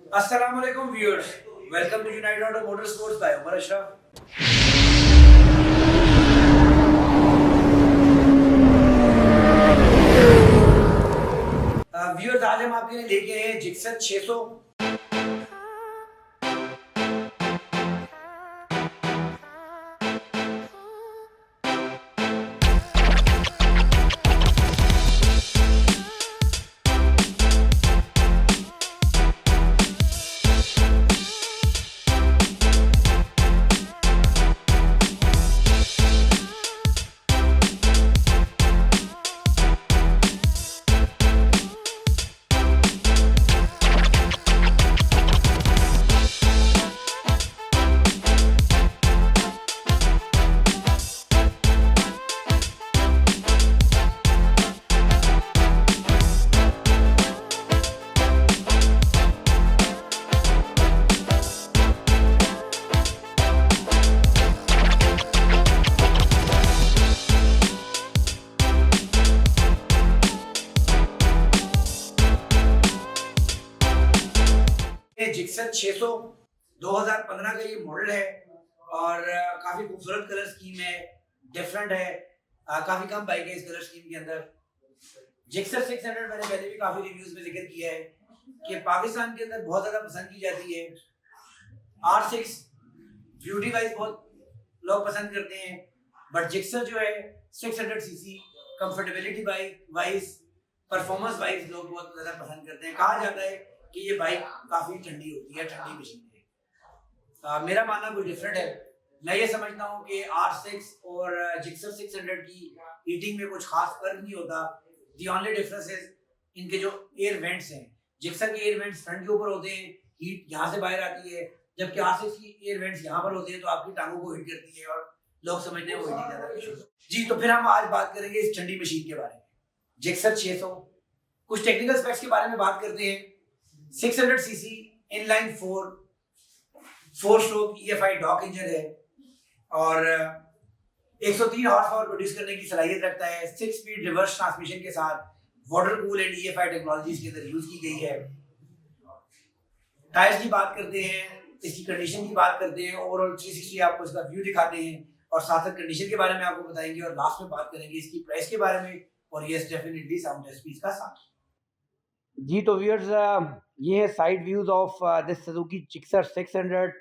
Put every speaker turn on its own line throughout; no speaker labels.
Assalamualaikum viewers, welcome to United Auto Motorsports by Umar Ashraf. Viewers आज हम आपके लिए लेके आए हैं जिक्सन 600। जिक्सन 600 2015 का ये मॉडल है और काफी खूबसूरत कलर स्कीम है, डिफरेंट है। काफी कम बाइक है इस कलर स्कीम के अंदर। जिक्सर 600 मैंने पहले भी काफी रिव्यूज में जिक्र किया है कि पाकिस्तान के अंदर बहुत ज्यादा पसंद की जाती है। R6 ब्यूटी वाइज बहुत लोग पसंद करते हैं, बट जिक्सर जो है 600 CC comfortability wise, performance wise लोग बहुत ज्यादा पसंद करते हैं। कहा जाता है कि ये बाइक काफी ठंडी होती है, ठंडी मशीन है। मेरा मानना कुछ डिफरेंट है। मैं ये समझता हूँ कि R6 और जिक्सर 600 की हीटिंग में कुछ खास फर्क नहीं होता। दी ओनली डिफरेंस इज इनके जो एयर वेंट्स हैं। जिक्सर के एयर वेंट्स फ्रंट के ऊपर होते हैं, हीट यहाँ से बाहर आती है, जबकि R6 की एयर वेंट्स यहाँ पर होते हैं, तो आपकी टांगों को हिट करती है और लोग समझते हैं वो हीटिंग ज्यादा इशू है। जी, तो फिर हम आज बात करेंगे इस ठंडी मशीन के बारे में, जिक्सर 600। कुछ टेक्निकल स्पेक्स के बारे में बात करते हैं। 600 cc inline 4 stroke EFI DOHC engine है और 103 हॉर्स पावर प्रोड्यूस करने की सलाहियत रखता है। 6 स्पीड रिवर्स ट्रांसमिशन के साथ water cool and EFI technologies के अंदर यूज की गई है। टायर्स की बात करते हैं, इसकी कंडीशन की बात करते हैं, ओवरऑल 360 आपको इसका व्यू दिखाते हैं और साथ साथ कंडीशन के बारे में आपको बताएंगे और लास्ट में बात करेंगे इसकी प्राइस के बारे में और यस डेफिनेटली साउंड टेस्ट का साथ। जी तो व्यूअर्स, ये है side views of this Suzuki Gixxer 600।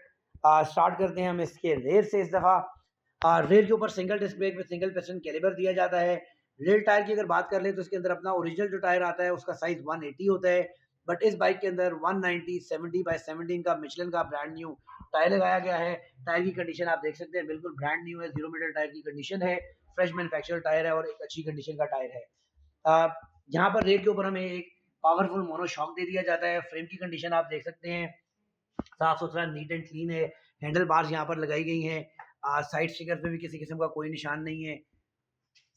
Start करते हैं हम इसके रेयर से। इस दफ़ा रेयर के ऊपर सिंगल डिस्क ब्रेक में सिंगल पिस्टन कैलिबर दिया जाता है। रेयर टायर की अगर बात कर ले तो इसके अंदर अपना ओरिजिनल जो टायर आता है उसका साइज 180 होता है, बट इस बाइक के अंदर 190 70 बाय 17 का मिचलन का ब्रांड न्यू टायर लगाया गया है। टायर की कंडीशन आप देख सकते हैं, बिल्कुल ब्रांड न्यू है, 0 मीटर टायर की कंडीशन है, फ्रेश मैन्युफैक्चर टायर है और एक अच्छी कंडीशन का टायर है। यहाँ पर रेयर के ऊपर हमें एक पावरफुल मोनो शॉक दे दिया जाता है। फ्रेम की कंडीशन आप देख सकते हैं, साफ सुथरा नीट एंड क्लीन है। हैंडल बार्स यहाँ पर लगाई गई हैं। साइड स्टिकर पे भी किसी किस्म का कोई निशान नहीं है।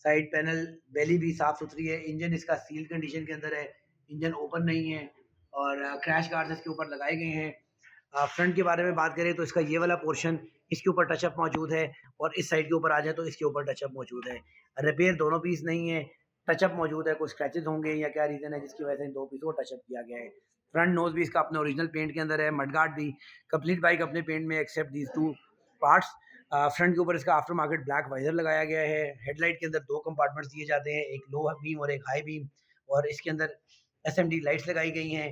साइड पैनल बेली भी साफ सुथरी है। इंजन इसका सील कंडीशन के अंदर है, इंजन ओपन नहीं है और क्रैश गार्ड्स इसके ऊपर लगाए गए हैं। फ्रंट के बारे में बात करें तो इसका ये वाला पोर्शन, इसके ऊपर टचअप मौजूद है और इस साइड के ऊपर आ जाए तो इसके ऊपर टचअप मौजूद है। रिपेयर दोनों पीस नहीं है, टचअप मौजूद है। कुछ स्क्रैचेस होंगे या क्या रीज़न है जिसकी वजह से इन दो पीसों को टचअप किया गया है। फ्रंट नोज भी इसका अपने ओरिजिनल पेंट के अंदर है। मडगार्ड भी कंप्लीट बाइक अपने पेंट में एक्सेप्ट दीज 2 पार्ट्स। फ्रंट के ऊपर इसका आफ्टर मार्केट ब्लैक वाइजर लगाया गया है। हेडलाइट के अंदर 2 कंपार्टमेंट्स दिए जाते हैं, एक लो बीम और एक हाई बीम, और इसके अंदर SMD लाइट्स लगाई गई हैं।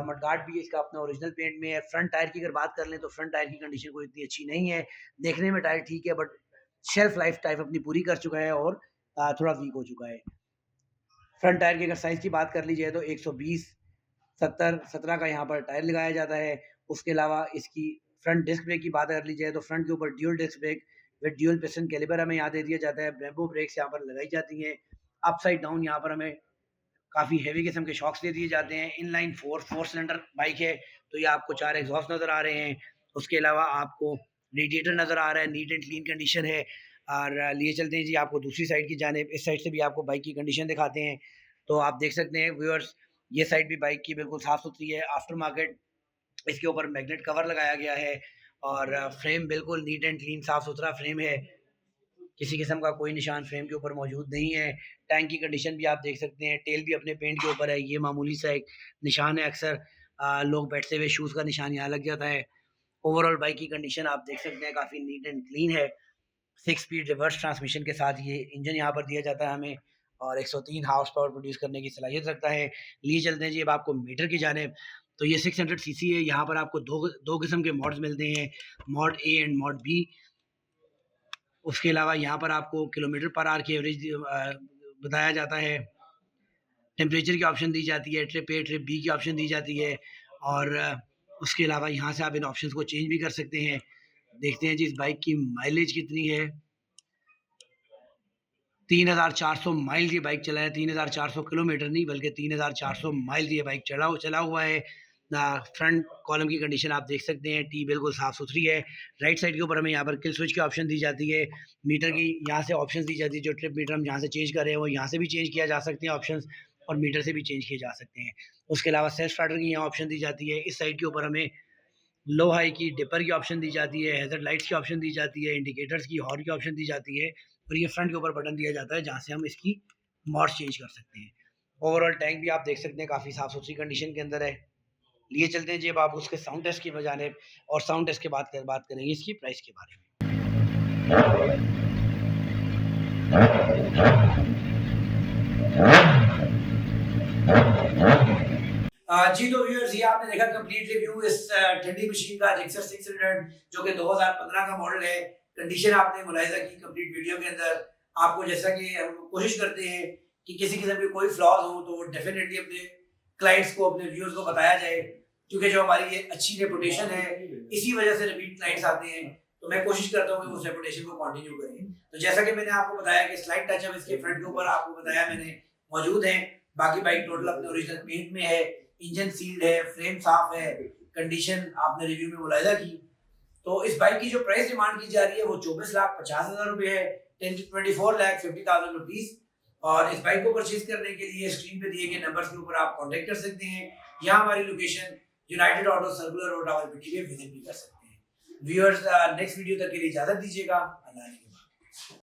मडगार्ड भी इसका अपना ओरिजिनल पेंट में है। फ्रंट टायर की अगर बात कर लें तो फ्रंट टायर की कंडीशन कोई इतनी अच्छी नहीं है। देखने में टायर ठीक है, बट शेल्फ लाइफ टाइप अपनी पूरी कर चुका है और थोड़ा वीक हो चुका है। फ्रंट टायर की अगर साइज़ की बात कर ली जाए तो 120 70 17 का यहाँ पर टायर लगाया जाता है। उसके अलावा इसकी फ्रंट डिस्क ब्रेक की बात कर ली जाए तो फ्रंट के ऊपर dual disc brake with dual piston caliper हमें यहाँ दे दिया जाता है। ब्रेम्बो ब्रेक्स यहाँ पर लगाई जाती हैं। अपसाइड डाउन यहाँ पर हमें काफ़ी हैवी किस्म के शॉक्स दे दिए जाते हैं। इनलाइन 4 सिलेंडर बाइक है तो ये आपको 4 एग्जॉस्ट नज़र आ रहे हैं। उसके अलावा आपको रेडिएटर नज़र आ रहा है, नीट एंड क्लीन कंडीशन है। और लिए चलते हैं जी आपको दूसरी साइड की जानिब। इस साइड से भी आपको बाइक की कंडीशन दिखाते हैं। तो आप देख सकते हैं व्यूअर्स, ये साइड भी बाइक की बिल्कुल साफ़ सुथरी है। आफ्टर मार्केट इसके ऊपर मैग्नेट कवर लगाया गया है और फ्रेम बिल्कुल नीट एंड क्लीन साफ़ सुथरा फ्रेम है। किसी किस्म का कोई निशान फ्रेम के ऊपर मौजूद नहीं है। टैंक की कंडीशन भी आप देख सकते हैं, टेल भी अपने पेंट के ऊपर है। ये मामूली सा एक निशान है अक्सर लोग बैठते हुए शूज़ का निशान यहाँ लग जाता है। ओवरऑल बाइक की कंडीशन आप देख सकते हैं काफ़ी नीट एंड क्लीन है। 6 स्पीड रिवर्स ट्रांसमिशन के साथ ये इंजन यहाँ पर दिया जाता है हमें और 103 हॉर्स पावर प्रोड्यूस करने की सलाहियत रखता है। लिए चलते हैं जी अब आपको मीटर की जानिब। तो ये 600 सीसी है। यहाँ पर आपको दो किस्म के मॉड्स मिलते हैं, mode A and mode B. उसके अलावा यहाँ पर आपको किलोमीटर पर आवर की एवरेज बताया जाता है। टेम्परेचर की ऑप्शन दी जाती है, ट्रिप ए ट्रिप बी की ऑप्शन दी जाती है और उसके अलावा यहाँ से आप इन ऑप्शंस को चेंज भी कर सकते हैं। देखते हैं जी इस बाइक की माइलेज कितनी है। 3400 माइल ये बाइक चला है, 3400 किलोमीटर नहीं बल्कि 3400 माइल ये बाइक चला हुआ है। फ्रंट कॉलम की कंडीशन आप देख सकते हैं, टी बिल्कुल साफ़ सुथरी है। राइट साइड के ऊपर हमें यहाँ पर किल स्विच की ऑप्शन दी जाती है। मीटर की यहाँ से ऑप्शन दी जाती है, जो ट्रिप मीटर हम यहाँ से चेंज कर रहे हैं वो यहाँ से भी चेंज किया जा सकते हैं ऑप्शन, और मीटर से भी चेंज किए जा सकते हैं। उसके अलावा सेल्फ स्टार्टर की यहाँ ऑप्शन दी जाती है। इस साइड के ऊपर हमें लो हाई की डिपर की ऑप्शन दी जाती है, हैज़र्ड लाइट्स की ऑप्शन दी जाती है, इंडिकेटर्स की हॉर्न की ऑप्शन दी जाती है और ये फ्रंट के ऊपर बटन दिया जाता है जहाँ से हम इसकी मॉड्स चेंज कर सकते हैं। ओवरऑल टैंक भी आप देख सकते हैं काफ़ी साफ़ सुथरी कंडीशन के अंदर है। लिए चलते हैं जब आप उसके साउंड टेस्ट की जानिब और साउंड टेस्ट के बाद बात करेंगे इसकी प्राइस के बारे में। जी तो व्यूअर्स, ये आपने देखा कंप्लीट रिव्यू इस ठंडी मशीन का जिक्सर 600 जो कि 2015 का मॉडल है। कंडीशन आपने मुलाहिजा की कंप्लीट वीडियो के अंदर। आपको जैसा कि हम कोशिश करते हैं कि किसी किस्म के कोई फ्लॉज हो तो डेफिनेटली अपने क्लाइंट्स को, अपने व्यूअर्स को बताया जाए, क्योंकि जो हमारी ये अच्छी रेपुटेशन है इसी वजह से रिपीट क्लाइंट्स आते हैं। तो मैं कोशिश करता हूँ कि उस रेपुटेशन को कंटिन्यू करें। तो जैसा कि मैंने आपको बताया कि स्लाइड टचअप इसके फ्रंट के ऊपर आपको बताया मैंने मौजूद है। बाकी बाइक टोटल अपने ओरिजिनल पेंट में है, इंजन सील्ड है, फ्रेम साफ है, कंडीशन आपने रिव्यू में मुलाहिजा की। तो इस बाइक की जो प्राइस डिमांड की जा रही है वो 24,50,000 रुपए है, 24,50,000 रुपीज। और इस बाइक को परचेज करने के लिए स्क्रीन पे दिए गए नंबर्स के ऊपर आप कांटेक्ट कर सकते हैं। यहाँ हमारी location United auto circular road Rawalpindi पे विजिट भी कर सकते हैं। व्यूअर्स, नेक्स्ट वीडियो तक के लिए इजाजत दीजिएगा। अल्लाह